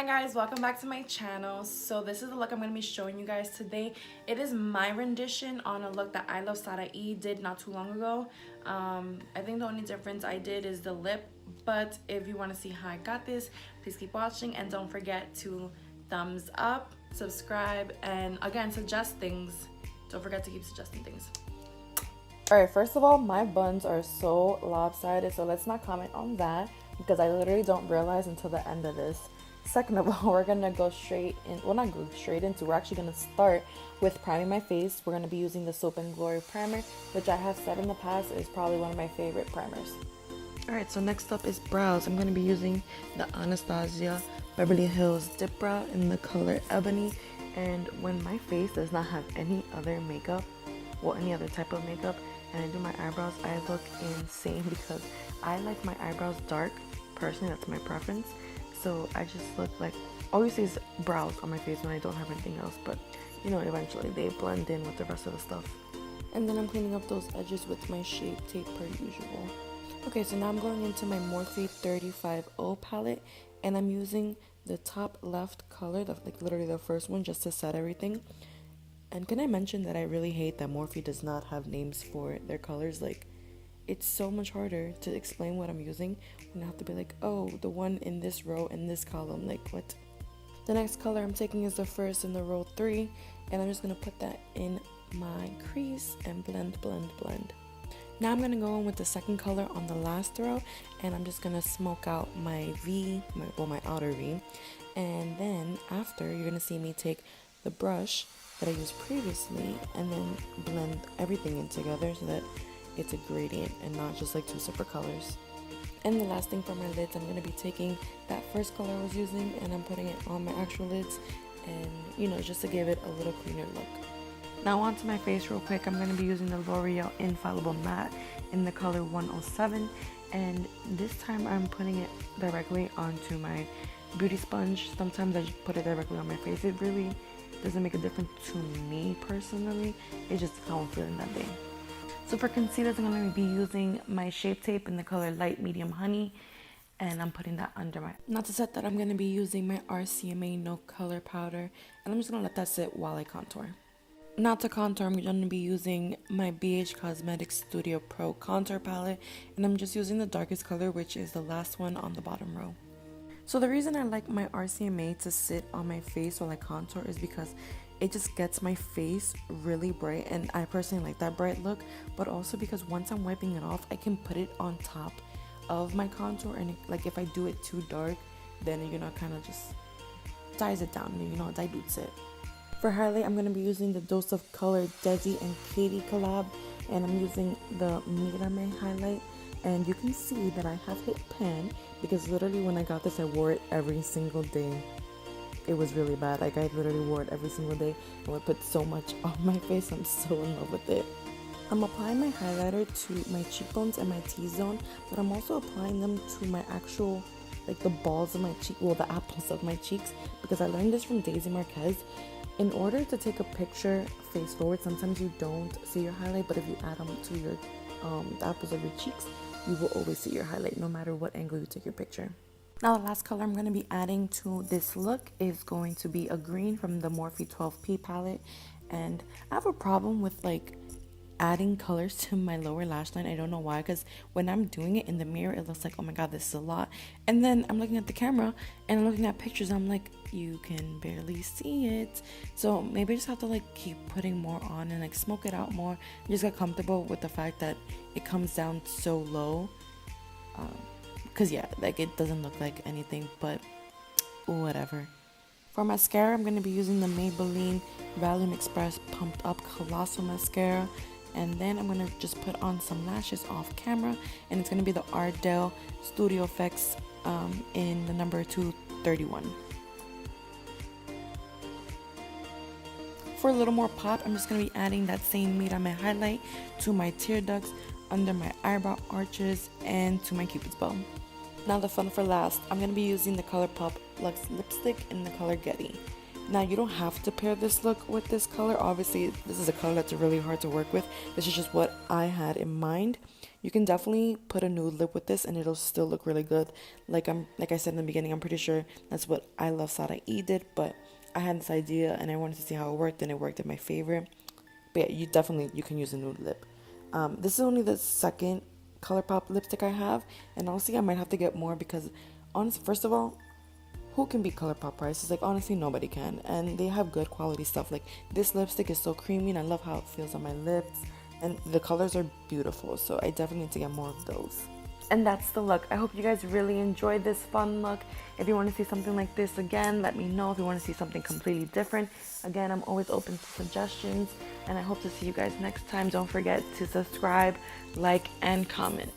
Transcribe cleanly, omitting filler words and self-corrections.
Hi guys, welcome back to my channel. So this is the look I'm going to be showing you guys today. It is my rendition on a look that I Love Sara E did not too long ago. I think the only difference I did is the lip, but if you want to see how I got this, please keep watching and don't forget to thumbs up, subscribe, and again, suggest things. Don't forget to keep suggesting things. Alright, first of all, my buns are so lopsided, so let's not comment on that because I literally don't realize until the end of this. Second of all, we're gonna go straight in, well, not go straight into, we're actually gonna start with priming my face. We're gonna be using the Soap and Glory primer, which I have said in the past is probably one of my favorite primers. Alright, so next up is brows. I'm gonna be using the Anastasia Beverly Hills Dip Brow in the color Ebony. And when my face does not have any other makeup, well, any other type of makeup, and I do my eyebrows, I look insane because I like my eyebrows dark. Personally, that's my preference. So I just look like, obviously it's brows on my face when I don't have anything else, but you know, eventually they blend in with the rest of the stuff. And then I'm cleaning up those edges with my Shape Tape per usual. Okay, so now I'm going into my Morphe 35O palette, and I'm using the top left color, like literally the first one, just to set everything. And can I mention that I really hate that Morphe does not have names for their colors? Like, it's so much harder to explain what I'm using when I have to be like, oh, the one in this row in this column, like what? The next color I'm taking is the first in the row 3, and I'm just gonna put that in my crease and blend. Now I'm gonna go in with the second color on the last row, and I'm just gonna smoke out my V, my outer V, and then after you're gonna see me take the brush that I used previously and then blend everything in together so that it's a gradient and not just like two separate colors. And the last thing for my lids, I'm going to be taking that first color I was using and I'm putting it on my actual lids, and you know, just to give it a little cleaner look. Now onto my face real quick. I'm going to be using the L'Oreal Infallible Matte in the color 107, and this time I'm putting it directly onto my beauty sponge. Sometimes I just put it directly on my face. It really doesn't make a difference to me personally. It's just how I'm feeling that day. So for concealers, I'm going to be using my Shape Tape in the color Light Medium Honey, and I'm putting that under my... Now to set that, I'm going to be using my RCMA No Color Powder, and I'm just going to let that sit while I contour. Now to contour, I'm going to be using my BH Cosmetics Studio Pro Contour Palette, and I'm just using the darkest color, which is the last one on the bottom row. So the reason I like my RCMA to sit on my face while I contour is because it just gets my face really bright, and I personally like that bright look, but also because once I'm wiping it off, I can put it on top of my contour, and like if I do it too dark, then you know, kind of just dyes it down, you know, dilutes it. For highlight, I'm going to be using the Dose of Color Desi and Katy collab, and I'm using the Mirame highlight, and you can see that I have hit pan because literally when I got this, I wore it every single day. It was really bad. Like, I literally wore it every single day and would put so much on my face. I'm so in love with it. I'm applying my highlighter to my cheekbones and my T-zone, but I'm also applying them to my actual, like the balls of my cheek, well, the apples of my cheeks, because I learned this from Desi Marquez. In order to take a picture face forward, sometimes you don't see your highlight, but if you add them to your the apples of your cheeks, you will always see your highlight no matter what angle you take your picture. Now the last color I'm going to be adding to this look is going to be a green from the Morphe 12P palette, and I have a problem with like adding colors to my lower lash line. I don't know why, because when I'm doing it in the mirror, it looks like, oh my god, this is a lot, and then I'm looking at the camera and I'm looking at pictures, I'm like, you can barely see it. So maybe I just have to like keep putting more on and like smoke it out more. I just got comfortable with the fact that it comes down so low, because yeah, like it doesn't look like anything, but whatever. For mascara, I'm going to be using the Maybelline Volume Express Pumped Up Colossal Mascara, and then I'm going to just put on some lashes off camera, and it's going to be the Ardell Studio Effects in the number 231. For a little more pop, I'm just going to be adding that same Mirame highlight to my tear ducts, under my eyebrow arches, and to my cupid's bow. Now the fun for last, I'm going to be using the ColourPop Luxe Lipstick in the color Getty. Now, you don't have to pair this look with this color. Obviously, this is a color that's really hard to work with. This is just what I had in mind. You can definitely put a nude lip with this and it'll still look really good. Like I said in the beginning, I'm pretty sure that's what I Love Sada E did, but I had this idea and I wanted to see how it worked, and it worked in my favor. But yeah, you can use a nude lip. This is only the second ColourPop lipstick I have, and honestly I might have to get more because honestly, first of all, who can beat ColourPop prices? Like, honestly, nobody can, and they have good quality stuff. Like, this lipstick is so creamy and I love how it feels on my lips, and the colors are beautiful, so I definitely need to get more of those. And that's the look. I hope you guys really enjoyed this fun look. If you want to see something like this again, let me know. If you want to see something completely different, again, I'm always open to suggestions, and I hope to see you guys next time. Don't forget to subscribe, like, and comment.